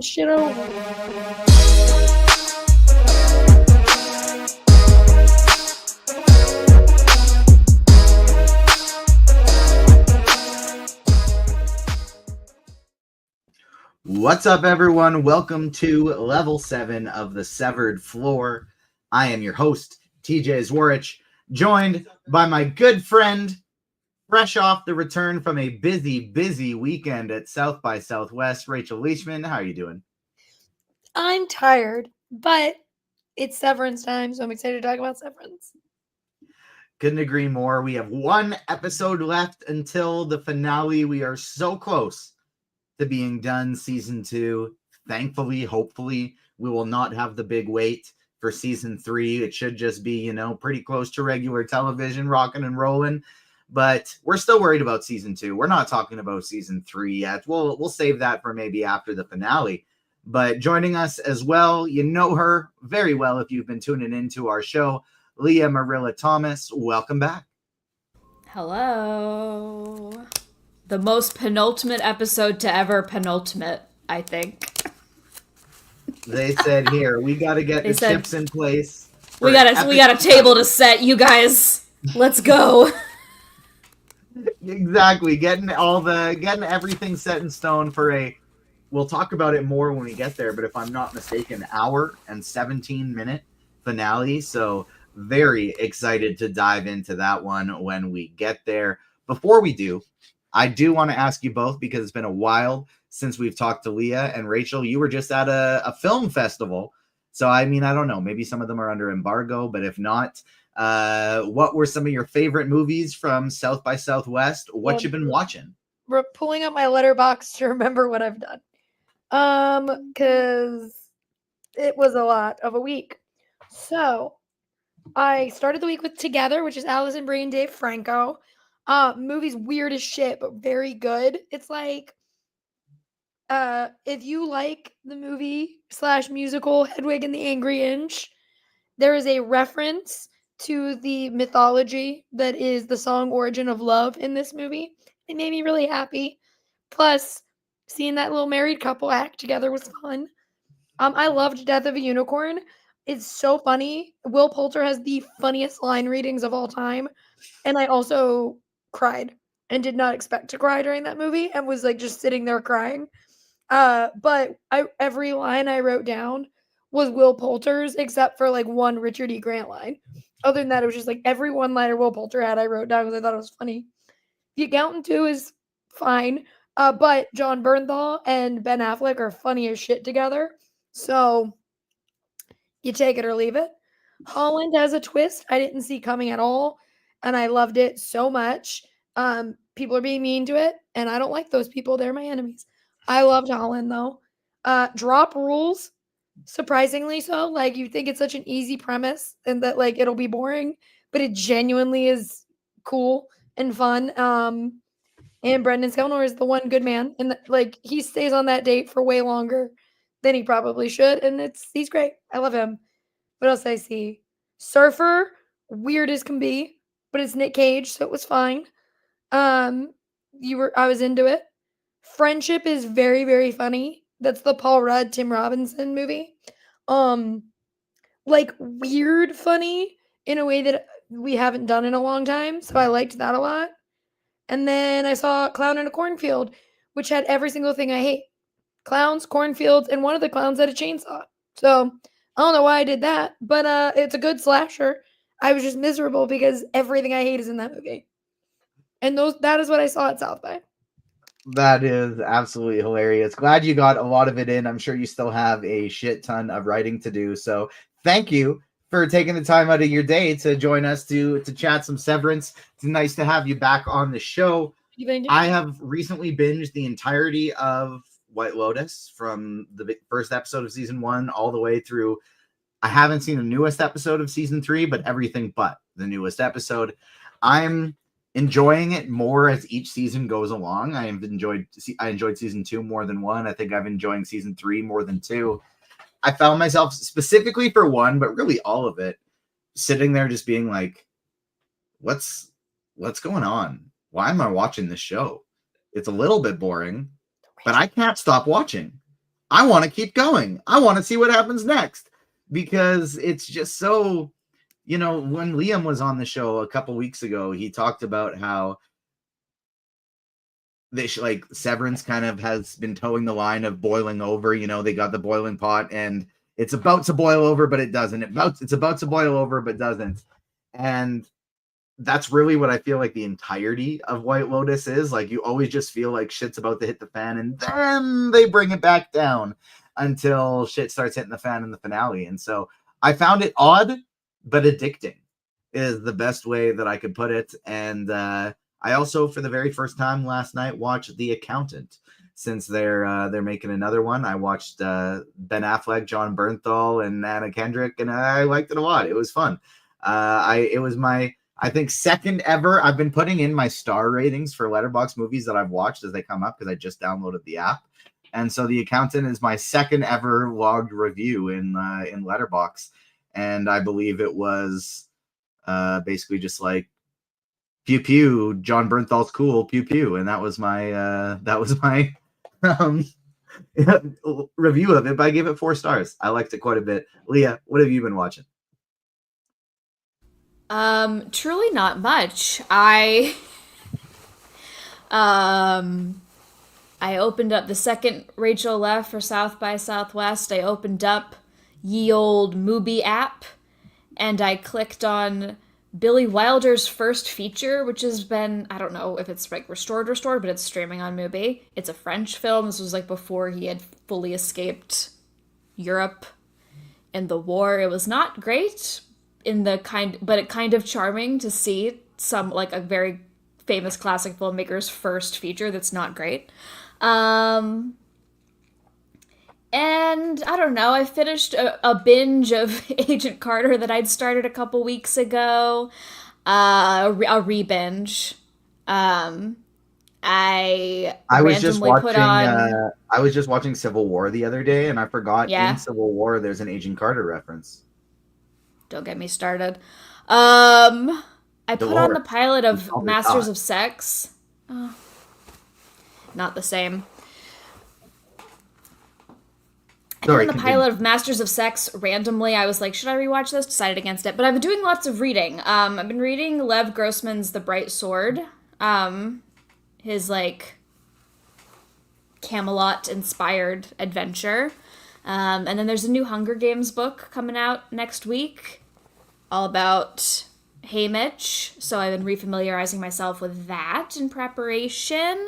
Shit over. What's up, everyone? Welcome to Level 7 of the Severed Floor. I am your host, TJ Zwarych, joined by my good friend, fresh off the return from a busy weekend at South by Southwest, Rachel Leishman. How are you doing? I'm tired, but it's Severance time, so I'm excited to talk about Severance. Couldn't agree more. We have one episode left until the finale. We are so close to being done season 2. Thankfully, hopefully, we will not have the big wait for season 3. It should just be, pretty close to regular television, rocking and rolling. But we're still worried about season 2. We're not talking about season 3 yet. We'll save that for maybe after the finale. But joining us as well, you know her very well if you've been tuning into our show, Leah Marilla Thomas. Welcome back. Hello. The most penultimate episode to ever penultimate, I think. They said, here, we got to get the chips in place. We got a table to set, you guys. Let's go. Exactly. Getting everything set in stone for we'll talk about it more when we get there, but if I'm not mistaken, hour and 17-minute finale. So very excited to dive into that one when we get there. Before we do, I do want to ask you both, because it's been a while since we've talked to Leah and Rachel. You were just at a film festival. So, I don't know. Maybe some of them are under embargo, but if not, what were some of your favorite movies from South by Southwest? What you been watching? We're pulling up my letterbox to remember what I've done. Because it was a lot of a week. So, I started the week with Together, which is Allison Brie and Dave Franco. Movie's weird as shit, but very good. It's like, if you like the movie / musical Hedwig and the Angry Inch, there is a reference to the mythology that is the song Origin of Love in this movie. It made me really happy. Plus, seeing that little married couple act together was fun. I loved Death of a Unicorn. It's so funny. Will Poulter has the funniest line readings of all time. And I also cried and did not expect to cry during that movie and was just sitting there crying. But every line I wrote down was Will Poulter's except for one Richard E. Grant line. Other than that, it was just every one-liner Will Poulter had I wrote down because I thought it was funny. The Accountant 2 is fine. But John Bernthal and Ben Affleck are funny as shit together. So you take it or leave it. Holland has a twist I didn't see coming at all, and I loved it so much. People are being mean to it, and I don't like those people. They're my enemies. I loved Holland, though. Drop Rules, surprisingly so. You think it's such an easy premise and that, it'll be boring, but it genuinely is cool and fun. And Brendan Skelner is the one good man. And, he stays on that date for way longer than he probably should, and he's great. I love him. What else did I see? Surfer, weird as can be, but it's Nick Cage, so it was fine. I was into it. Friendship is very, very funny. That's the Paul Rudd, Tim Robinson movie. Weird funny in a way that we haven't done in a long time, so I liked that a lot. And then I saw Clown in a Cornfield, which had every single thing I hate. Clowns, cornfields, and one of the clowns had a chainsaw. So I don't know why I did that, but it's a good slasher. I was just miserable because everything I hate is in that movie. And that is what I saw at South by. That is absolutely hilarious. Glad you got a lot of it in. I'm sure you still have a shit ton of writing to do. So thank you for taking the time out of your day to join us to chat some Severance. It's nice to have you back on the show. I have recently binged the entirety of White Lotus from the first episode of season 1 all the way through. I haven't seen the newest episode of season 3, but everything but the newest episode. I'm enjoying it more as each season goes along. I enjoyed season 2 more than 1. I think I've enjoying season 3 more than 2. I found myself specifically for 1, but really all of it, sitting there just being like, what's going on? Why am I watching this show? It's a little bit boring, but I can't stop watching. I want to keep going. I want to see what happens next, because it's just so, when Liam was on the show a couple weeks ago, he talked about how like Severance kind of has been towing the line of boiling over. They got the boiling pot and it's about to boil over, but it doesn't. It's about to boil over, but doesn't. And that's really what I feel like the entirety of White Lotus is. Like, you always just feel like shit's about to hit the fan, and then they bring it back down until shit starts hitting the fan in the finale. And so I found it odd, but addicting is the best way that I could put it. And I also, for the very first time last night, watched The Accountant. Since they're making another one, I watched Ben Affleck, John Bernthal, and Anna Kendrick, and I liked it a lot. It was fun. It was my, I think, second ever. I've been putting in my star ratings for Letterboxd movies that I've watched as they come up, because I just downloaded the app. And so The Accountant is my second ever logged review in Letterboxd. And I believe it was basically just like, pew pew, John Bernthal's cool, pew pew. And that was my review of it, but I gave it 4 stars. I liked it quite a bit. Leah, what have you been watching? Truly not much. I opened up the second Rachel left for South by Southwest. I opened up ye old Mubi app, and I clicked on Billy Wilder's first feature, which has been, I don't know if it's like restored, but it's streaming on Mubi. It's a French film. This was like before he had fully escaped Europe and the war. It was not great but it kind of charming to see some, like, a very famous classic filmmaker's first feature that's not great. And I don't know, I finished a binge of Agent Carter that I'd started a couple weeks ago. A re-binge. I was just watching Civil War the other day, and I forgot in Civil War there's an Agent Carter reference. Don't get me started. I put on the pilot of Masters of Sex. Oh, not the same. I put on the pilot of Masters of Sex randomly. I was like, should I rewatch this? Decided against it. But I've been doing lots of reading. I've been reading Lev Grossman's The Bright Sword. His, like, Camelot-inspired adventure. And then there's a new Hunger Games book coming out next week, all about Haymitch. So I've been refamiliarizing myself with that in preparation.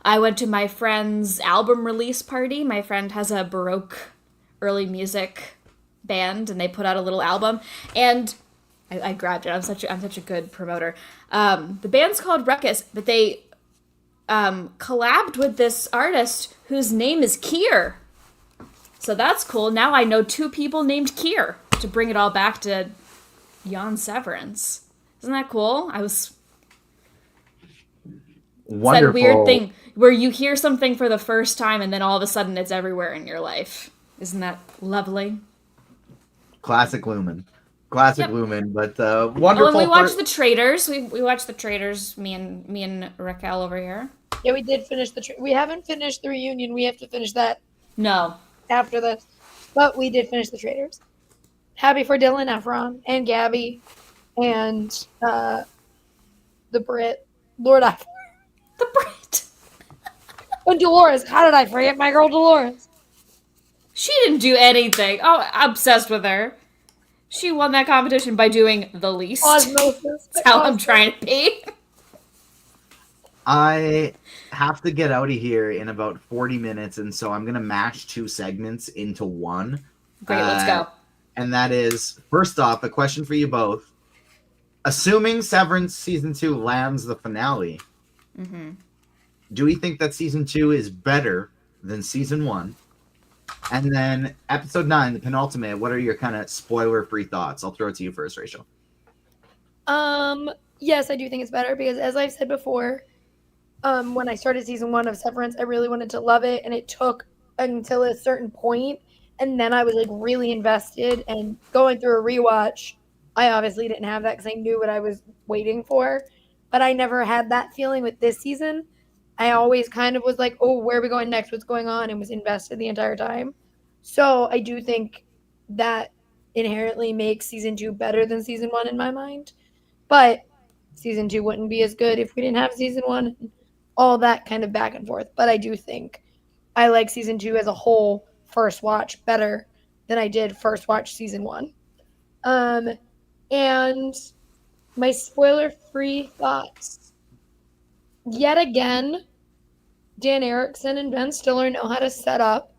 I went to my friend's album release party. My friend has a Baroque early music band, and they put out a little album. And I grabbed it. I'm such a good promoter. The band's called Ruckus, but they collabed with this artist whose name is Keir. So that's cool. Now I know 2 people named Keir, to bring it all back to Jan Severance. Isn't that cool? It's that weird thing where you hear something for the first time and then all of a sudden it's everywhere in your life. Isn't that lovely? Classic Lumon. Lumon, but wonderful. Oh, and we watched The Traitors. We watched The Traitors, me and Raquel over here. Yeah, we did finish we haven't finished the reunion. We have to finish that. No. After this. But we did finish The Traitors. Happy for Dylan Efron and Gabby and the Britt. Lord, the Britt. And Dolores. How did I forget my girl Dolores? She didn't do anything. Oh, I'm obsessed with her. She won that competition by doing the least. Osmosis. That's how I'm trying to be. I have to get out of here in about 40 minutes, and so I'm going to mash 2 segments into one. Great, let's go. And that is, first off, a question for you both. Assuming Severance Season 2 lands the finale, do we think that Season 2 is better than Season 1? And then Episode 9, the penultimate, what are your kind of spoiler-free thoughts? I'll throw it to you first, Rachel. Yes, I do think it's better, because as I've said before, when I started Season 1 of Severance, I really wanted to love it, and it took until a certain point, and then I was, like, really invested, and going through a rewatch, I obviously didn't have that because I knew what I was waiting for, but I never had that feeling with this season. I always kind of was like, oh, where are we going next? What's going on? And was invested the entire time. So I do think that inherently makes season 2 better than season 1 in my mind. But season 2 wouldn't be as good if we didn't have season 1. All that kind of back and forth. But I do think I like season 2 as a whole first watch better than I did first watch season 1. And my spoiler-free thoughts. Yet again, Dan Erickson and Ben Stiller know how to set up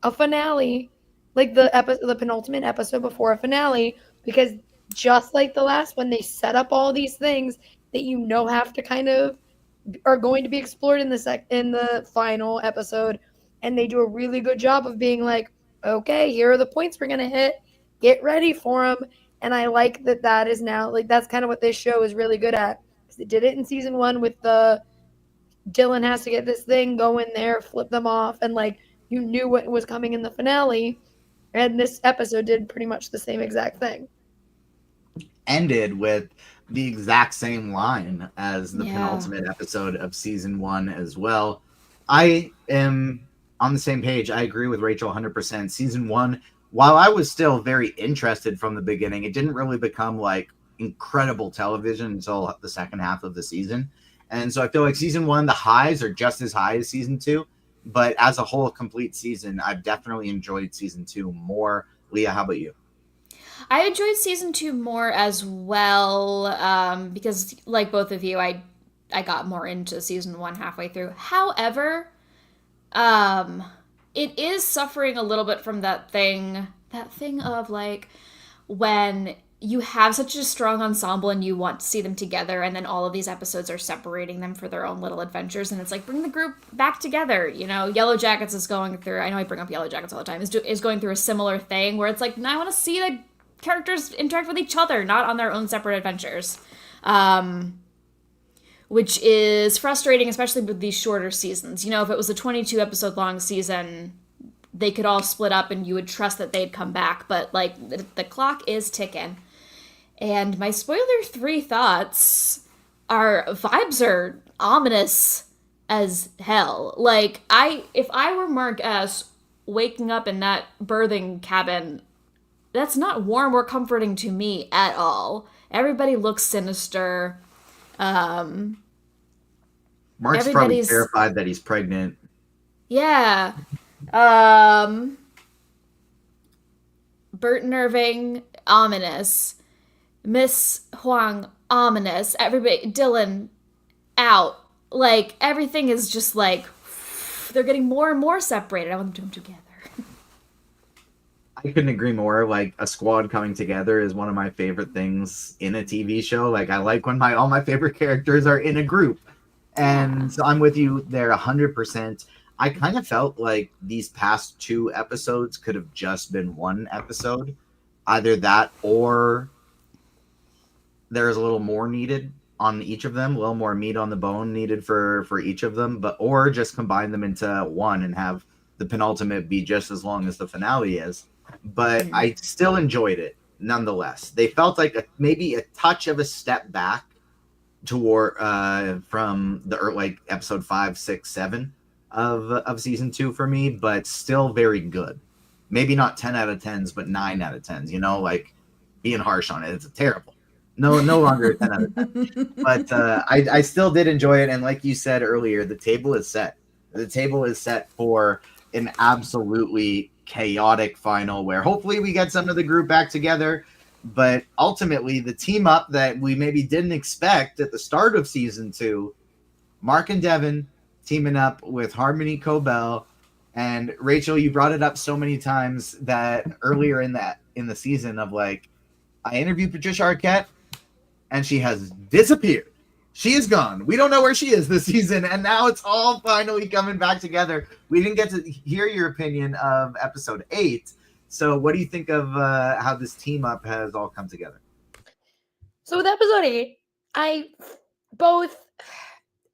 a finale, like the penultimate episode before a finale, because just like the last one, they set up all these things that have to kind of are going to be explored in the final episode, and they do a really good job of being like, okay, here are the points we're gonna hit, get ready for them. And I like that is now, like, that's kind of what this show is really good at, because it did it in season 1 with the Dylan has to get this thing, go in there, flip them off, and like you knew what was coming in the finale. And this episode did pretty much the same exact thing. Ended with the exact same line as the penultimate episode of season 1 as well. I am on the same page. I agree with Rachel 100%. Season 1, while I was still very interested from the beginning, it didn't really become like incredible television until the second half of the season. And so I feel like season 1, the highs are just as high as season 2. But as a whole complete season, I've definitely enjoyed season 2 more. Leah, how about you? I enjoyed season 2 more as well, because like both of you, I got more into season 1 halfway through. However, it is suffering a little bit from that thing of like when you have such a strong ensemble and you want to see them together, and then all of these episodes are separating them for their own little adventures, and it's like, bring the group back together. Yellow Jackets is going through, I know I bring up Yellow Jackets all the time, is going through a similar thing where it's like, I want to see the characters interact with each other, not on their own separate adventures. Which is frustrating, especially with these shorter seasons. If it was a 22 episode long season, they could all split up and you would trust that they'd come back, but like the clock is ticking. And my spoiler 3 thoughts vibes are ominous as hell. Like, if I were Mark S. waking up in that birthing cabin, that's not warm or comforting to me at all. Everybody looks sinister. Mark's probably terrified that he's pregnant. Yeah. Burt and Irving, ominous. Miss Huang, ominous. Everybody, Dylan, out. Like, everything is just like, they're getting more and more separated. I want them to come together. I couldn't agree more. Like, a squad coming together is one of my favorite things in a TV show. Like, I like when all my favorite characters are in a group. And so I'm with you there 100%. I kind of felt like these past 2 episodes could have just been one episode. Either that or there's a little more needed on each of them, a little more meat on the bone needed for each of them, or just combine them into one and have the penultimate be just as long as the finale is. But I still enjoyed it nonetheless. They felt like maybe a touch of a step back toward from the like episode 5, 6, 7 of season 2 for me, but still very good. Maybe not 10 out of 10s, but 9 out of 10s. Like being harsh on it, it's terrible. No longer 10 out of 10. But I still did enjoy it, and like you said earlier, the table is set. The table is set for an absolutely chaotic final where hopefully we get some of the group back together. But ultimately, the team up that we maybe didn't expect at the start of season 2, Mark and Devin teaming up with Harmony Cobel. And Rachel, you brought it up so many times that earlier in the season of like, I interviewed Patricia Arquette and she has disappeared. She is gone. We don't know where she is this season. And now it's all finally coming back together. We didn't get to hear your opinion of episode 8. So what do you think of how this team up has all come together? So with episode 8, I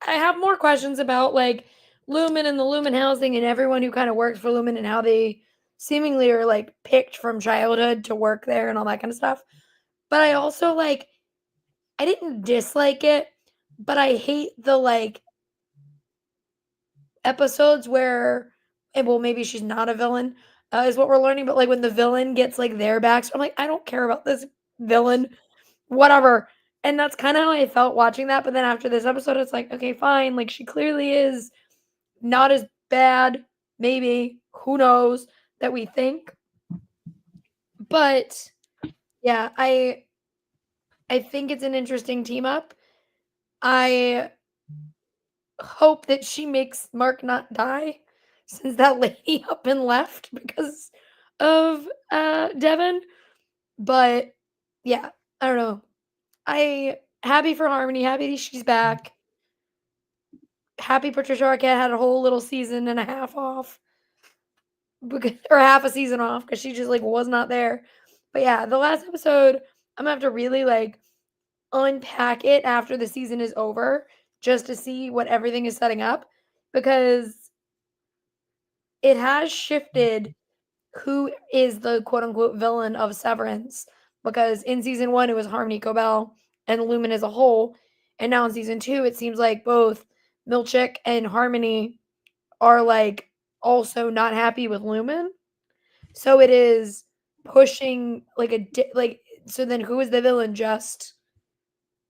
have more questions about like Lumon and the Lumon housing and everyone who kind of works for Lumon and how they seemingly are like picked from childhood to work there and all that kind of stuff. But I also I didn't dislike it, but I hate the episodes where, and well, maybe she's not a villain, is what we're learning. But like when the villain gets like their backs, I'm like, I don't care about this villain, whatever. And that's kind of how I felt watching that. But then after this episode, it's like, okay, fine. Like she clearly is not as bad, maybe, who knows, that we think. But yeah, I think it's an interesting team up. I hope that she makes Mark not die, since that lady up and left because of Devin. But yeah, I don't know. I happy for Harmony, happy she's back. Happy Patricia Arquette had a whole little season and a half off. Or half a season off because she just like was not there. But yeah, the last episode, I'm gonna have to really like unpack it after the season is over just to see what everything is setting up, because it has shifted who is the quote unquote villain of Severance. Because in season 1 it was Harmony, Cobel, and Lumon as a whole, and now in season 2 it seems like both Milchick and Harmony are like also not happy with Lumon. So it is pushing like so then who is the villain? Just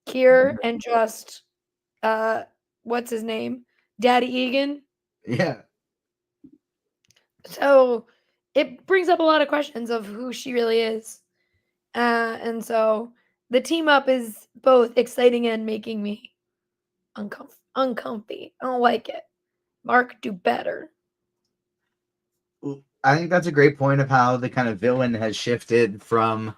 Kier and just what's his name? Daddy Egan. Yeah. So it brings up a lot of questions of who she really is. And so the team up is both exciting and making me uncomfy. I don't like it. Mark, do better. I think that's a great point of how the kind of villain has shifted from,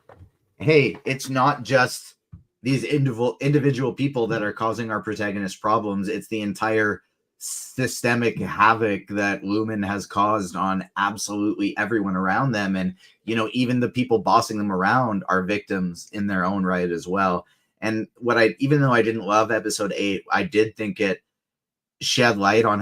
hey, it's not just these individual people that are causing our protagonist problems. It's the entire systemic havoc that Lumon has caused on absolutely everyone around them. And, you know, even the people bossing them around are victims in their own right as well. And even though I didn't love episode 8, I did think it shed light on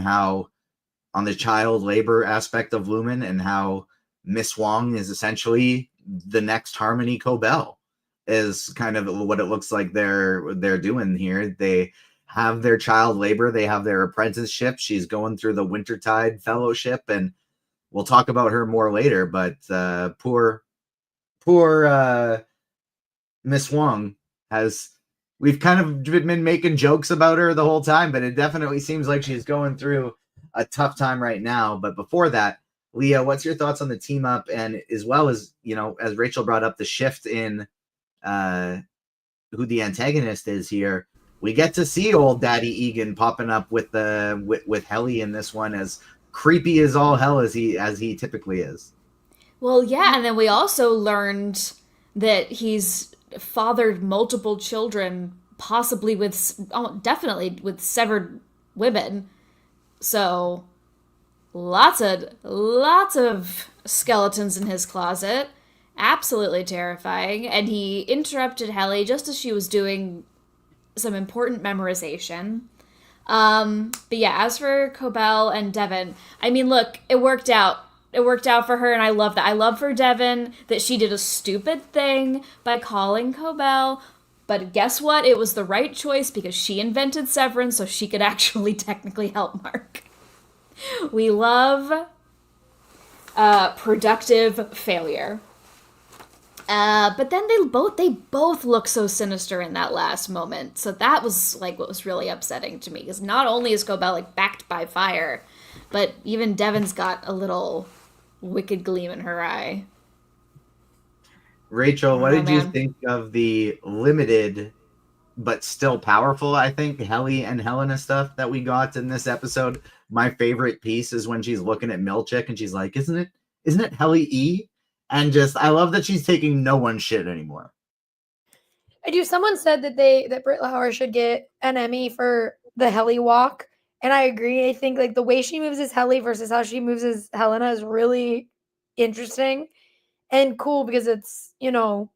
the child labor aspect of Lumon and how Miss Huang is essentially the next Harmony Cobel, is kind of what it looks like they're doing here. They have their child labor, they have their apprenticeship. She's going through the Wintertide fellowship, and we'll talk about her more later. But poor Miss Huang we've kind of been making jokes about her the whole time, but it definitely seems like she's going through a tough time right now. But before that, Leah, what's your thoughts on the team up, and as well as, you know, as Rachel brought up, the shift in who the antagonist is here? We get to see old Daddy Egan popping up with Helly in this one, as creepy as all hell as he typically is. Well, yeah, and then we also learned that he's fathered multiple children, possibly definitely with severed women. So lots of skeletons in his closet. Absolutely terrifying. And he interrupted Helly just as she was doing some important memorization. But yeah, as for Cobel and Devin, I mean, look, it worked out. It worked out for her, and I love that. I love for Devin that she did a stupid thing by calling Cobel, but guess what? It was the right choice because she invented Severance so she could actually technically help Mark. We love productive failure. But then they both look so sinister in that last moment. So that was like what was really upsetting to me, because not only is Cobel like backed by fire, but even Devin's got a little wicked gleam in her eye. Rachel, what did you think of the limited but still powerful, I think, Helly and Helena stuff that we got in this episode? My favorite piece is when she's looking at Milchick and she's like, isn't it Helly E? And just, I love that she's taking no one's shit anymore. I do. Someone said that Britt Lauer should get an Emmy for the Helly walk. And I agree. I think like the way she moves as Helly versus how she moves as Helena is really interesting and cool, because it's, you know,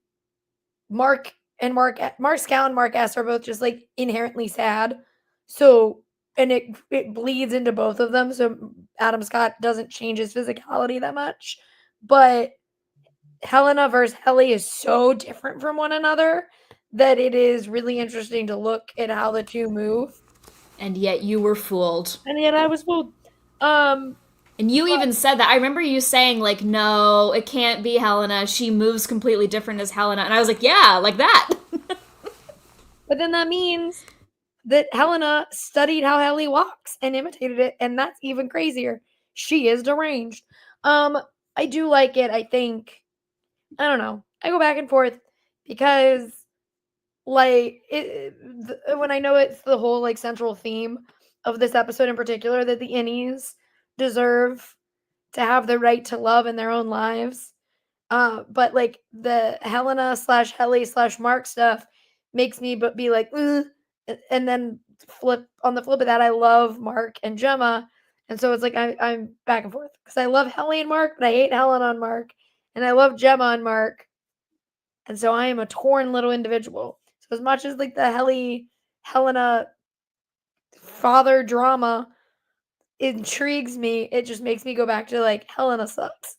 Mark Scout and Mark S are both just like inherently sad. So, and it bleeds into both of them. So Adam Scott doesn't change his physicality that much. But Helena versus Helly is so different from one another that it is really interesting to look at how the two move. And yet you were fooled. And yet I was fooled. And you even said that. I remember you saying, like, no, it can't be Helena. She moves completely different as Helena. And I was like, yeah, like that. But then that means that Helena studied how Helly walks and imitated it, and that's even crazier. She is deranged. I do like it, I think. I don't know. I go back and forth because like when I know it's the whole like central theme of this episode in particular that the innies deserve to have the right to love in their own lives. But like the Helena slash Helly slash Mark stuff makes me but be like, "Ugh." And then flip on the flip of that, I love Mark and Gemma, and so it's like I'm back and forth because I love Helly and Mark, but I hate Helena and Mark, and I love Gemma and Mark, and so I am a torn little individual. So as much as like the Helena father drama intrigues me, it just makes me go back to like Helena sucks.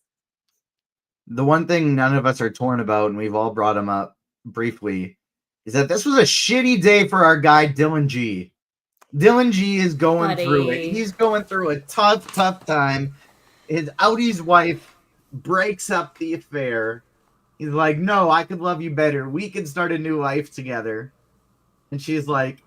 The one thing none of us are torn about, and we've all brought him up briefly, is that this was a shitty day for our guy Dylan G. Dylan G is going through it. He's going through a tough time. His Audie's wife breaks up the affair. He's like, no, I could love you better. We could start a new life together. And she's like,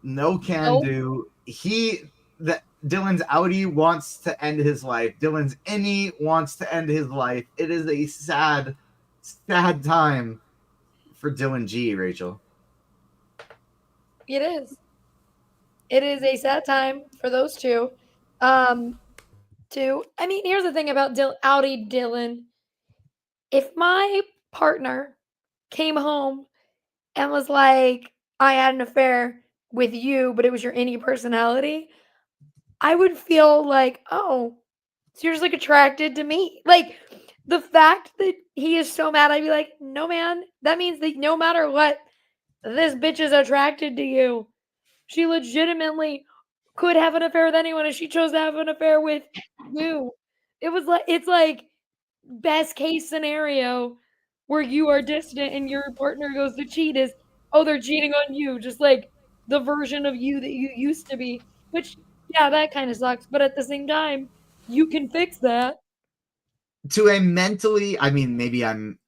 no can do. Dylan's Audi wants to end his life. Dylan's innie wants to end his life. It is a sad time for Dylan G, Rachel. It is. It is a sad time for those two. I mean, here's the thing about Audi Dylan. If my partner came home and was like, I had an affair with you, but it was your innie personality, I would feel like, oh, so you're just like attracted to me. Like the fact that he is so mad, I'd be like, no, man, that means that no matter what, this bitch is attracted to you. She legitimately could have an affair with anyone, and she chose to have an affair with you. It's like best case scenario where you are distant and your partner goes to cheat is, oh, they're cheating on you, just like the version of you that you used to be. Which, yeah, that kind of sucks. But at the same time, you can fix that. To a mentally, I mean, maybe I'm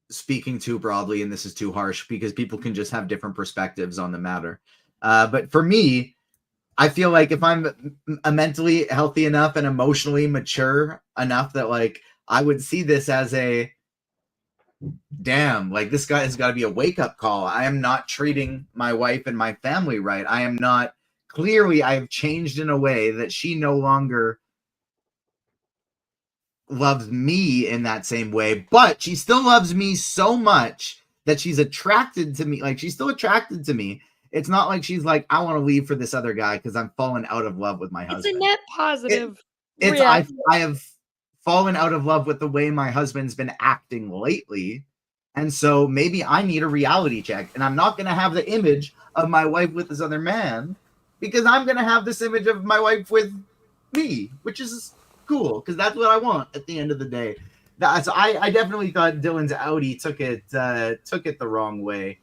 speaking too broadly and this is too harsh because people can just have different perspectives on the matter. But for me, I feel like if I'm mentally healthy enough and emotionally mature enough that like I would see this as a damn, like this guy has got to be a wake-up call. I am not treating my wife and my family right. I am not, clearly I have changed in a way that she no longer loves me in that same way, but she still loves me so much that she's attracted to me. Like she's still attracted to me. It's not like she's like, I want to leave for this other guy because I'm fallen out of love with my husband. It's a net positive. I have fallen out of love with the way my husband's been acting lately. And so maybe I need a reality check. And I'm not going to have the image of my wife with this other man because I'm going to have this image of my wife with me, which is cool because that's what I want at the end of the day. I definitely thought Dylan's Audi took it the wrong way.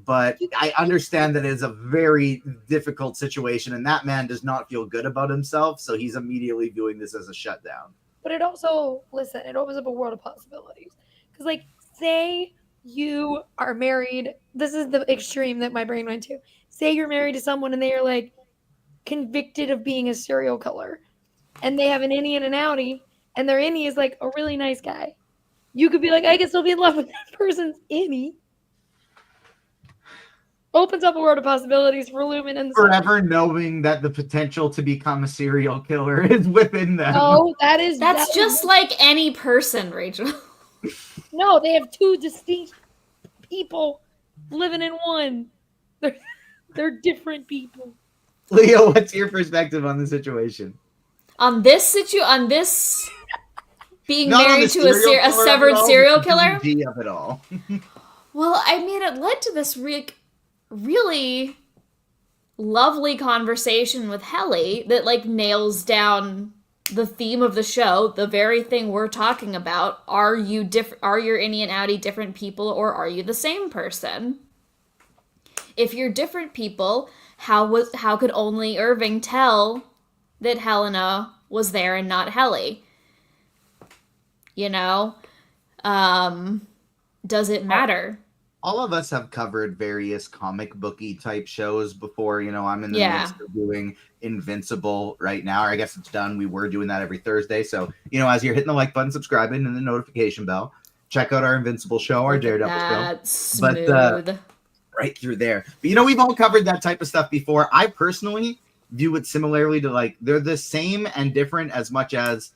But I understand that it is a very difficult situation, and that man does not feel good about himself, so he's immediately viewing this as a shutdown. But it also, listen, it opens up a world of possibilities. Because, like, say you are married. This is the extreme that my brain went to. Say you're married to someone and they are, like, convicted of being a serial killer, and they have an innie and an outie, and their innie is, like, a really nice guy. You could be like, I can still be in love with that person's innie. Opens up a world of possibilities for Lumon and forever knowing that the potential to become a serial killer is within them. Oh, that's just like any person, Rachel. No, they have two distinct people living in one. They're different people. Leo, what's your perspective on the situation? On this being married to a severed serial killer? Of it all. Well, I mean, it led to this really lovely conversation with Helly that like nails down the theme of the show, the very thing we're talking about. Are your innie and outie different people, or are you the same person? If you're different people, how could only Irving tell that Helena was there and not Helly? You know? Does it matter? All of us have covered various comic booky type shows before. You know, I'm in the midst of doing Invincible right now. Or I guess it's done. We were doing that every Thursday. So, you know, as you're hitting the like button, subscribing, and the notification bell, check out our Invincible show, our Daredevil show. Smooth. But right through there. But, you know, we've all covered that type of stuff before. I personally view it similarly to, like, they're the same and different as much as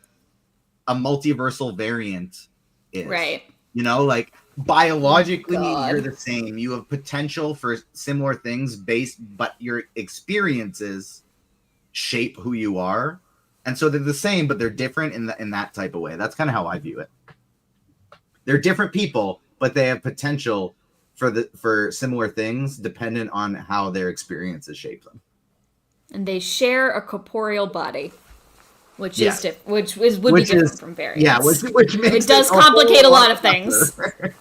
a multiversal variant is. Right. You know, like, biologically, you're the same. You have potential for similar things but your experiences shape who you are. And so they're the same, but they're different in that type of way. That's kind of how I view it. They're different people, but they have potential for similar things dependent on how their experiences shape them. And they share a corporeal body. Which is would be different from variants. Yeah, which makes it does complicate a lot of things. And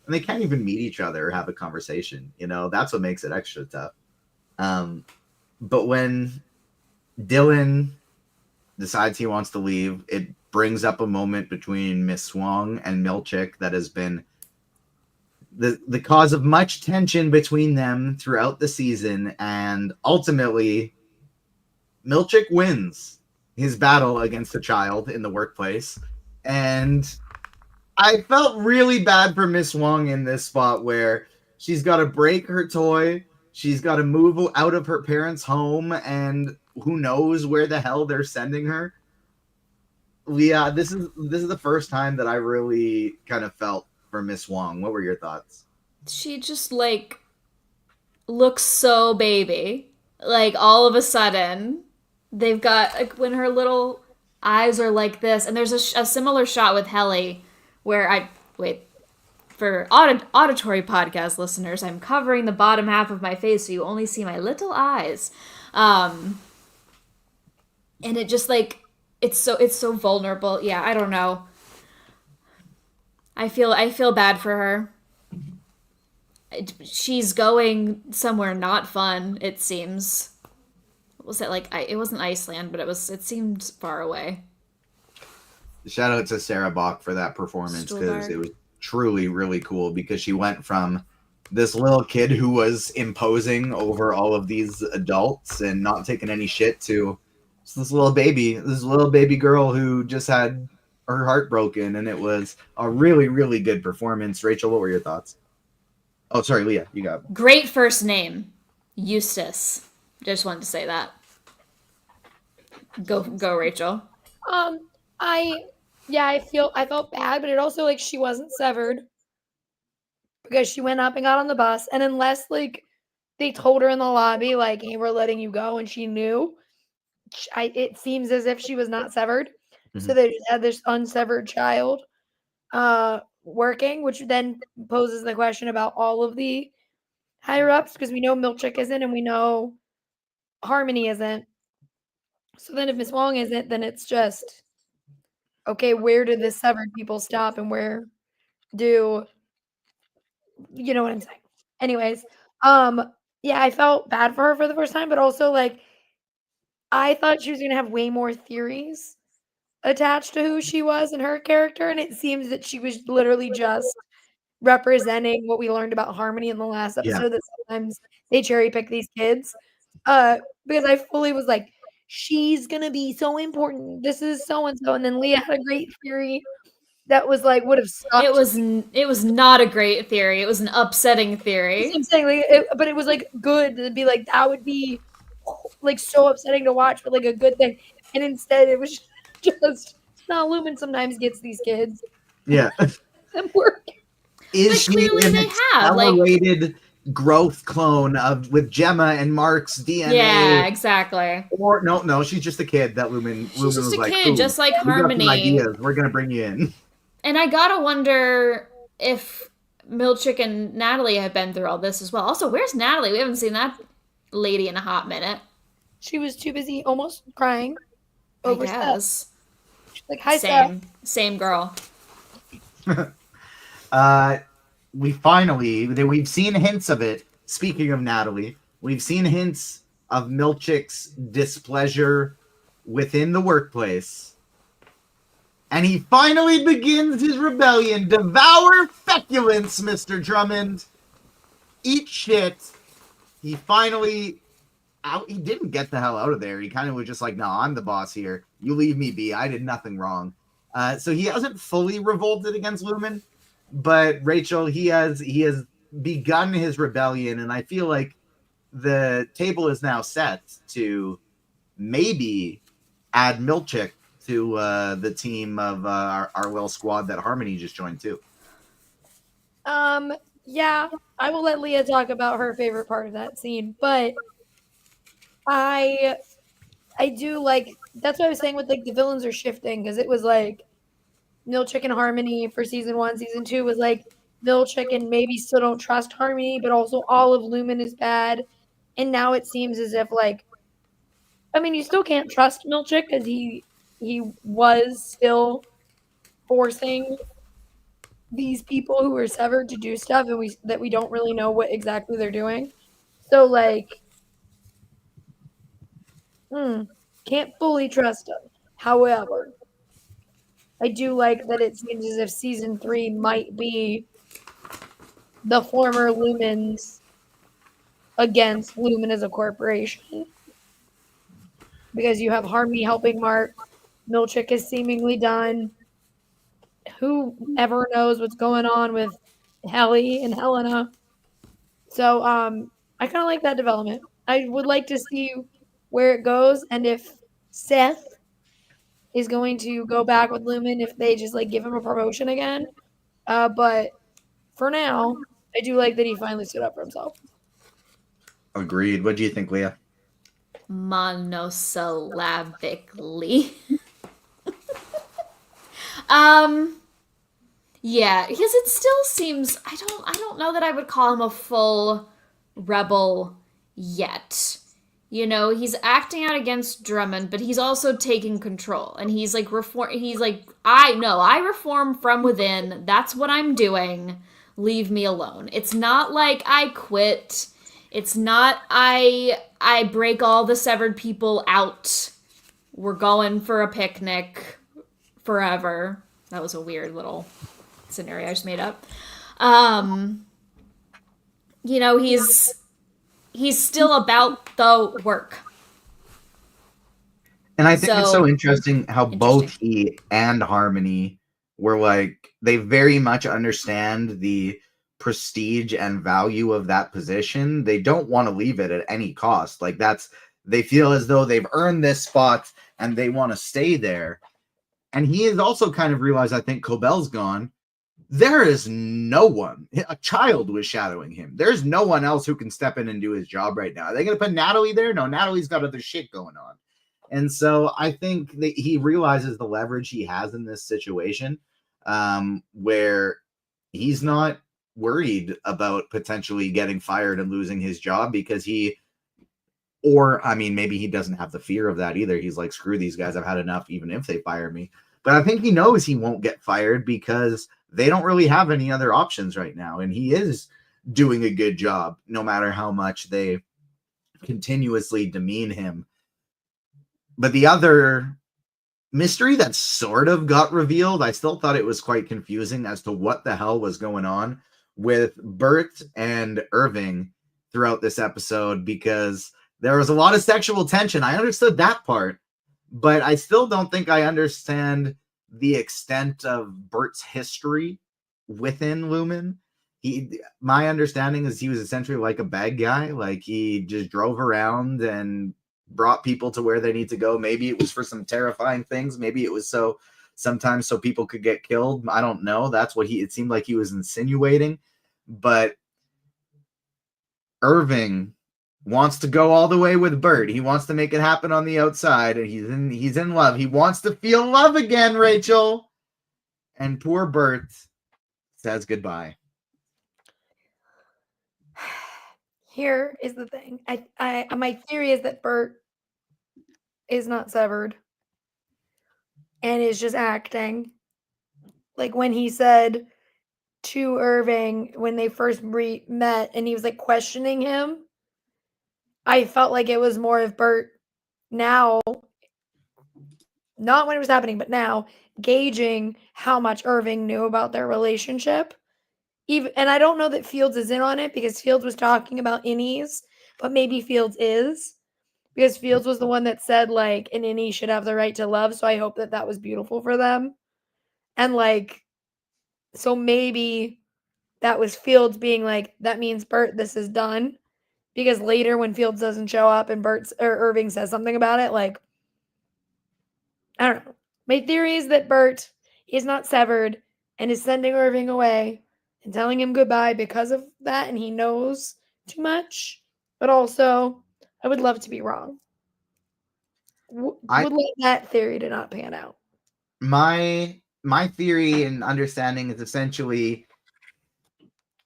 they can't even meet each other or have a conversation. You know, that's what makes it extra tough. But when Dylan decides he wants to leave, it brings up a moment between Miss Huang and Milchick that has been the cause of much tension between them throughout the season, and ultimately Milchick wins his battle against a child in the workplace. And I felt really bad for Miss Huang in this spot where she's got to break her toy. She's got to move out of her parents' home, and who knows where the hell they're sending her. Yeah, this is the first time that I really kind of felt for Miss Huang. What were your thoughts? She just, like, looks so baby. Like, all of a sudden, they've got, like, when her little eyes are like this, and there's a similar shot with Helly where for auditory podcast listeners, I'm covering the bottom half of my face so you only see my little eyes. And it just, like, it's so vulnerable. Yeah, I don't know. I feel bad for her. She's going somewhere not fun, it seems. Was it like it wasn't Iceland, but it seemed far away. Shout out to Sarah Bach for that performance, because it was truly really cool, because she went from this little kid who was imposing over all of these adults and not taking any shit to this little baby girl who just had her heart broken, and it was a really really good performance. Rachel, what were your thoughts? Oh, sorry, Leah, you got it. Great first name, Eustace. Just wanted to say that. Go, Rachel. I felt bad, but it also, like, she wasn't severed because she went up and got on the bus, and unless, like, they told her in the lobby, like, hey, we're letting you go, and she knew, it seems as if she was not severed. Mm-hmm. So they just had this unsevered child working, which then poses the question about all of the higher ups, because we know Milchick isn't, and we know Harmony isn't. So then if Miss Huang isn't, then it's just, okay, where do the severed people stop, and where do, you know what I'm saying? Anyways, yeah, I felt bad for her for the first time, but also, like, I thought she was going to have way more theories attached to who she was and her character, and it seems that she was literally just representing what we learned about Harmony in the last episode, that sometimes they cherry pick these kids. Because I fully was like, she's gonna be so important. This is so and so, and then Leah had a great theory that was like would have stopped. It was not a great theory. It was an upsetting theory. I'm saying, like, but it was like good to be like, that would be like so upsetting to watch, but like a good thing. And instead, it was just Lumon sometimes gets these kids. Yeah, and work. Is she an accelerated growth clone with Gemma and Mark's DNA? Yeah, exactly. Or no, she's just a kid that Lumon was just a like, kid, just like Harmony. Ideas. We're gonna bring you in. And I gotta wonder if Milchick and Natalie have been through all this as well. Also, where's Natalie? We haven't seen that lady in a hot minute. She was too busy almost crying over stuff. Like, hi, same girl. We've seen hints of it. Speaking of Natalie, we've seen hints of Milchick's displeasure within the workplace. And he finally begins his rebellion. Devour feculence, Mr. Drummond. Eat shit. He finally he didn't get the hell out of there. He kind of was just like, no, I'm the boss here. You leave me be. I did nothing wrong. So he hasn't fully revolted against Lumon, but Rachel, he has begun his rebellion, and I feel like the table is now set to maybe add Milchick to the team of our little squad that Harmony just joined too. Yeah, I will let Leah talk about her favorite part of that scene, but I do like, that's what I was saying with like the villains are shifting, because it was like Milchick and Harmony for season 1. Season 2 was like Milchick and maybe still don't trust Harmony, but also all of Lumon is bad. And now it seems as if like, I mean, you still can't trust Milchick because he was still forcing these people who were severed to do stuff, and we don't really know what exactly they're doing. So like, can't fully trust him. However, I do like that it seems as if season 3 might be the former Lumens against Lumon as a corporation. Because you have Harmony helping Mark. Milchick is seemingly done. Who ever knows what's going on with Helly and Helena? So I kind of like that development. I would like to see where it goes, and if Seth is going to go back with Lumon, if they just like give him a promotion again. But for now, I do like that he finally stood up for himself. Agreed. What do you think, Leah? Monosyllabically. Yeah, because it still seems, I don't know that I would call him a full rebel yet. You know, he's acting out against Drummond, but he's also taking control. And he's like I reform from within. That's what I'm doing. Leave me alone. It's not like I quit. It's not I break all the severed people out. We're going for a picnic forever. That was a weird little scenario I just made up. You know, he's still about the work. And I think it's so interesting how both he and Harmony were like, they very much understand the prestige and value of that position. They don't want to leave it at any cost. Like they feel as though they've earned this spot and they want to stay there. And he has also kind of realized, I think Cobel's gone. There is no one. A child was shadowing him. There's no one else who can step in and do his job right now. Are they going to put Natalie there? No, Natalie's got other shit going on. And so I think that he realizes the leverage he has in this situation, where he's not worried about potentially getting fired and losing his job because maybe he doesn't have the fear of that either. He's like, screw these guys. I've had enough, even if they fire me. But I think he knows he won't get fired because they don't really have any other options right now. And he is doing a good job, no matter how much they continuously demean him. But the other mystery that sort of got revealed, I still thought it was quite confusing as to what the hell was going on with Burt and Irving throughout this episode, because there was a lot of sexual tension. I understood that part, but I still don't think I understand the extent of Burt's history within Lumon. My understanding is he was essentially like a bad guy. Like he just drove around and brought people to where they need to go. Maybe it was for some terrifying things. Maybe it was sometimes so people could get killed. I don't know. That's what it seemed like he was insinuating. But Irving wants to go all the way with Burt. He wants to make it happen on the outside, and he's in love. He wants to feel love again, Rachel. And poor Burt says goodbye. Here is the thing. My theory is that Burt is not severed and is just acting. Like when he said to Irving when they first met and he was like questioning him, I felt like it was more of Burt now, not when it was happening, but now gauging how much Irving knew about their relationship. And I don't know that Fields is in on it because Fields was talking about innies, but maybe Fields is because Fields was the one that said like an innie should have the right to love. So I hope that that was beautiful for them. And like, so maybe that was Fields being like, that means Burt, this is done. Because later when Fields doesn't show up and Irving says something about it, like, I don't know. My theory is that Burt is not severed and is sending Irving away and telling him goodbye because of that, and he knows too much. But also, I would love to be wrong. Would like that theory to not pan out. My theory and understanding is essentially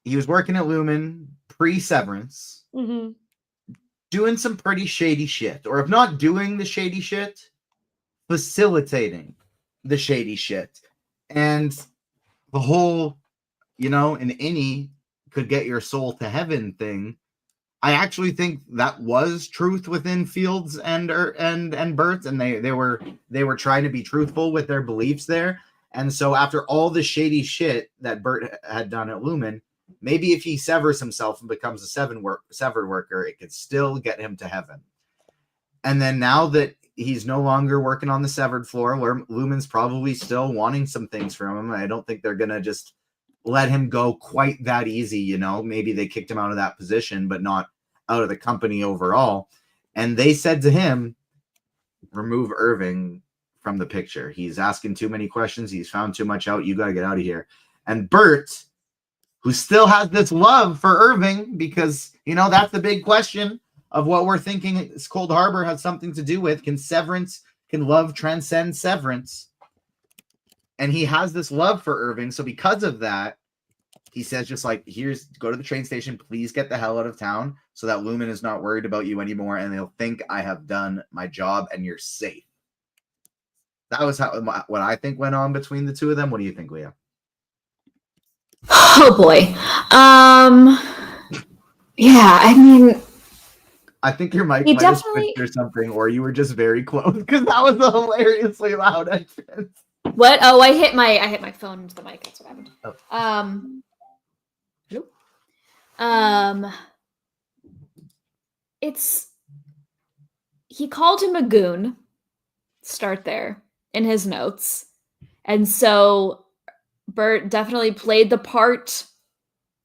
he was working at Lumon pre-Severance, doing some pretty shady shit, or if not doing the shady shit, facilitating the shady shit. And the whole, an innie could get your soul to heaven thing, I actually think that was truth within Fields and Burt, and they were trying to be truthful with their beliefs there. And so after all the shady shit that Burt had done at Lumon, maybe if he severs himself and becomes a severed worker, it could still get him to heaven. And then now that he's no longer working on the severed floor, where Lumon's probably still wanting some things from him, I don't think they're gonna just let him go quite that easy. Maybe they kicked him out of that position, but not out of the company overall. And they said to him, remove Irving from the picture. He's asking too many questions. He's found too much out. You got to get out of here. And Burt, who still has this love for Irving, because, that's the big question of what we're thinking Cold Harbor has something to do with. Can love transcend Severance? And he has this love for Irving. So because of that, he says just like, go to the train station, please get the hell out of town so that Lumon is not worried about you anymore and they'll think I have done my job and you're safe. That was what I think went on between the two of them. What do you think, Leah? Oh boy. Yeah, I mean, I think your mic might have switched or something, or you were just very close because that was a hilariously loud entrance. What? Oh, I hit my phone into the mic. That's what happened. Oh. Nope. He called him a goon. Start there in his notes. And so Burt definitely played the part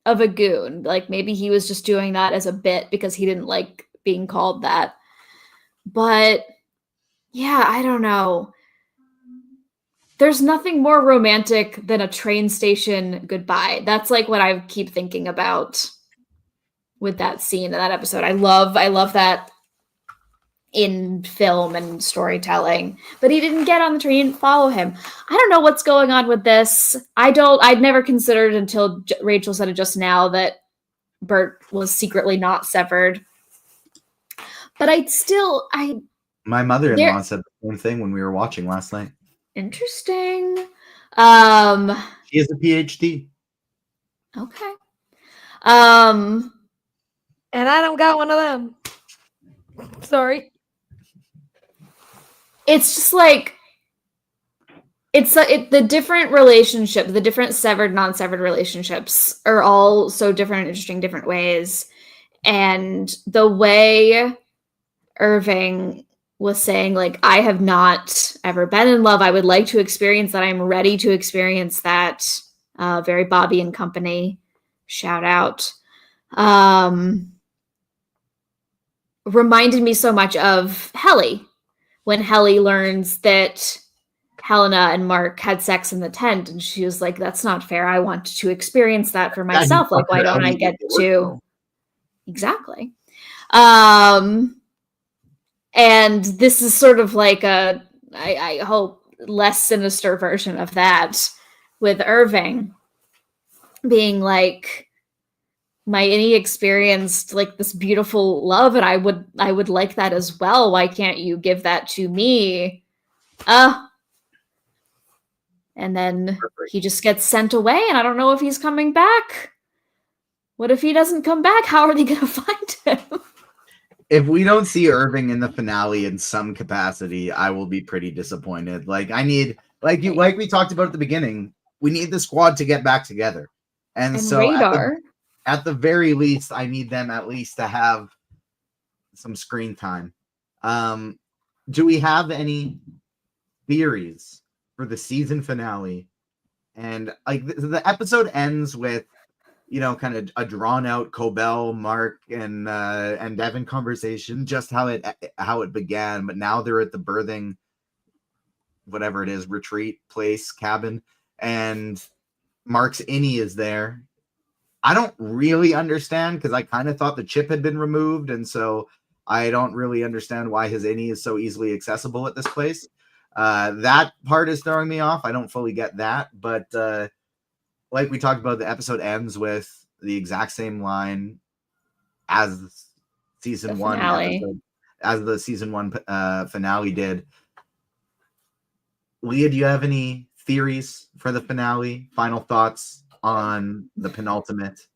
of a goon. Like maybe he was just doing that as a bit because he didn't like being called that. But yeah, I don't know. There's nothing more romantic than a train station goodbye. That's like what I keep thinking about with that scene in that episode. I love that in film and storytelling, but he didn't get on the train and follow him. I don't know what's going on with this. I'd never considered until Rachel said it just now that Burt was secretly not severed. But my mother-in-law said the same thing when we were watching last night. Interesting. She has a PhD. Okay. And I don't got one of them. Sorry. It's just like the different relationships, the different severed, non-severed relationships are all so different and interesting, different ways. And the way Irving was saying, like, I have not ever been in love. I would like to experience that. I'm ready to experience that. Very Bobby and Company. Shout out. Reminded me so much of Helly. When Helly learns that Helena and Mark had sex in the tent, and she was like, that's not fair. I want to experience that for myself. Like, why don't I get to... Exactly. And this is sort of like I hope, less sinister version of that with Irving being like, my innie experienced like this beautiful love, and I would like that as well. Why can't you give that to me? And then he just gets sent away, and I don't know if he's coming back. What if he doesn't come back? How are they going to find him? If we don't see Irving in the finale in some capacity, I will be pretty disappointed. Like I need, like we talked about at the beginning, we need the squad to get back together, and And so Radar. at the very least, I need them at least to have some screen time. Do we have any theories for the season finale? And like the episode ends with, you know, kind of a drawn out Cobel, Mark, and Devin conversation, just how it began. But now they're at the birthing, whatever it is, retreat place, cabin, and Mark's innie is there. I don't really understand because I kind of thought the chip had been removed, and so I don't really understand why his innie is so easily accessible at this place. That part is throwing me off. I don't fully get that, but like we talked about, the episode ends with the exact same line as season one episode, as the season one finale did. Leah, do you have any theories for the finale? Final thoughts on the penultimate?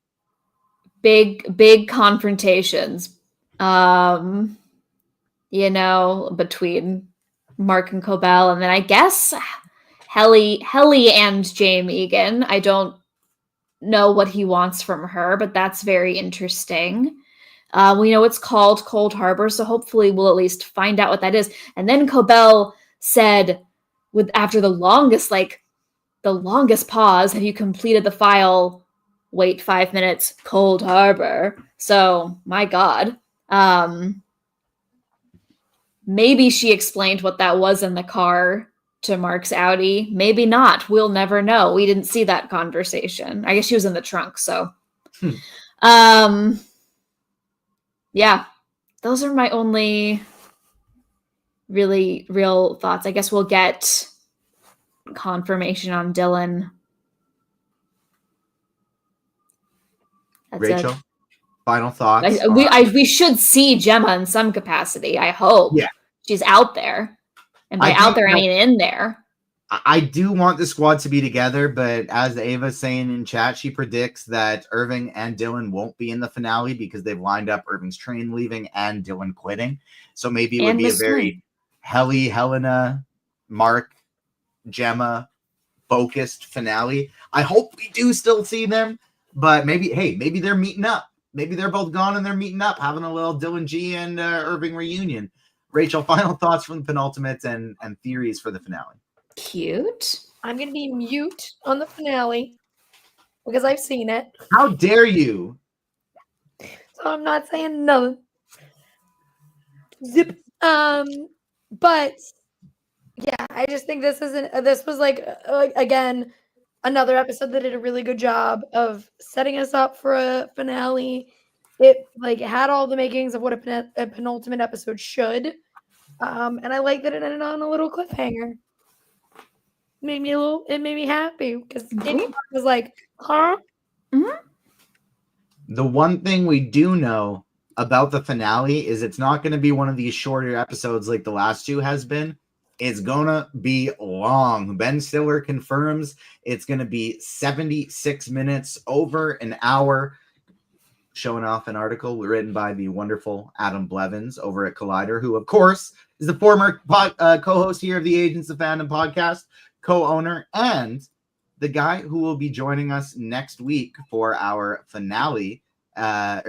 Big confrontations. You know, between Mark and Cobel, and then I guess Helly and Jaime Egan. I don't know what he wants from her, but that's very interesting. We know it's called Cold Harbor, so hopefully we'll at least find out what that is. And then Cobel said, after the longest pause, have you completed the file? Wait 5 minutes, Cold Harbor. So, my God. Maybe she explained what that was in the car to Mark's Audi. Maybe not. We'll never know. We didn't see that conversation. I guess she was in the trunk, so. Yeah. Those are my only really real thoughts. I guess we'll get confirmation on Dylan. That's Rachel, it. final thoughts? We should see Gemma in some capacity, I hope. Yeah. She's out there. And by out there, I mean in there. I do want the squad to be together, but as Ava's saying in chat, she predicts that Irving and Dylan won't be in the finale because they've lined up Irving's train leaving and Dylan quitting. So maybe it would be a very Helly, Helena, Mark, Gemma focused finale. I hope we do still see them, but maybe they're meeting up. Maybe they're both gone and they're meeting up, having a little Dylan G and Irving reunion. Rachel, final thoughts from the penultimate and theories for the finale. Cute. I'm going to be mute on the finale because I've seen it. How dare you? So I'm not saying nothing. Zip. But yeah, I just think this was like again, another episode that did a really good job of setting us up for a finale. It had all the makings of what a penultimate episode should. And I like that it ended on a little cliffhanger. It made me happy because it was like, huh? Mm-hmm. The one thing we do know about the finale is it's not going to be one of these shorter episodes like the last two has been. It's going to be long. Ben Stiller confirms it's going to be 76 minutes, over an hour, showing off an article written by the wonderful Adam Blevins over at Collider, who, of course, is the former co-host here of the Agents of Fandom podcast, co-owner, and the guy who will be joining us next week for our finale, our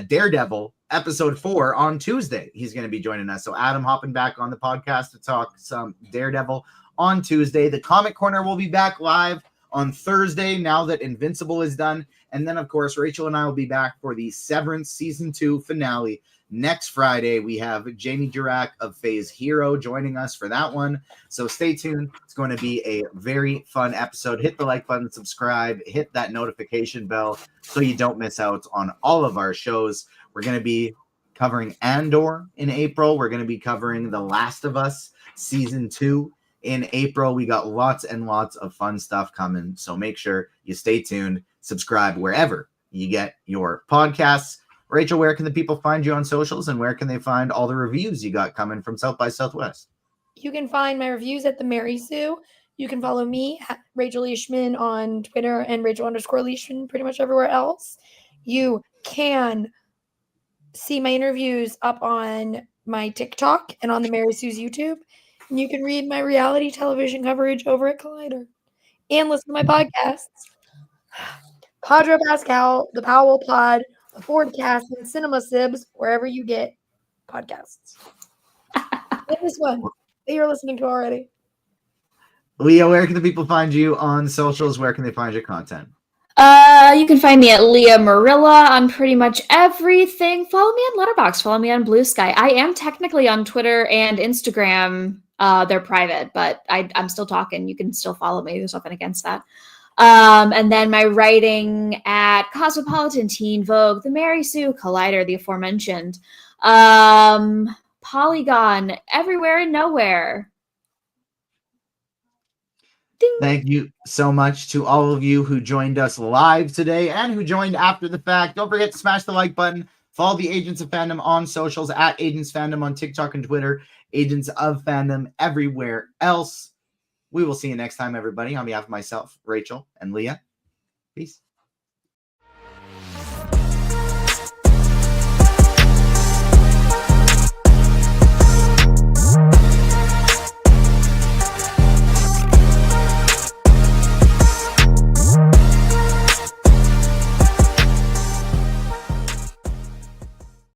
Daredevil episode 4 on Tuesday. He's going to be joining us. So Adam hopping back on the podcast to talk some Daredevil on Tuesday. The Comic Corner will be back live on Thursday now that Invincible is done. And then, of course, Rachel and I will be back for the Severance Season 2 finale next Friday. We have Jamie Durack of Phase Hero joining us for that one. So stay tuned. It's going to be a very fun episode. Hit the like button, subscribe, hit that notification bell so you don't miss out on all of our shows. We're going to be covering Andor in April. We're going to be covering The Last of Us Season 2 in April. We got lots and lots of fun stuff coming. So make sure you stay tuned. Subscribe wherever you get your podcasts. Rachel, where can the people find you on socials, and where can they find all the reviews you got coming from South by Southwest? You can find my reviews at the Mary Sue. You can follow me at Rachel Leishman on Twitter and Rachel_Leishman pretty much everywhere else. You can see my interviews up on my TikTok and on the Mary Sue's YouTube. And you can read my reality television coverage over at Collider. And listen to my podcasts. Padre Pascal, the Powell Pod, the Fordcast, and Cinema Sibs, wherever you get podcasts. And this one that you're listening to already. Leah, where can the people find you on socials? Where can they find your content? You can find me at Leah Marilla on pretty much everything. Follow me on Letterboxd. Follow me on Blue Sky. I am technically on Twitter and Instagram. They're private, but I'm still talking. You can still follow me. There's nothing against that. And then my writing at Cosmopolitan, Teen Vogue, The Mary Sue, Collider, the aforementioned, Polygon, Everywhere and Nowhere. Ding. Thank you so much to all of you who joined us live today and who joined after the fact. Don't forget to smash the like button. Follow the Agents of Fandom on socials at Agents Fandom on TikTok and Twitter. Agents of Fandom everywhere else. We will see you next time, everybody. On behalf of myself, Rachel, and Leah, peace.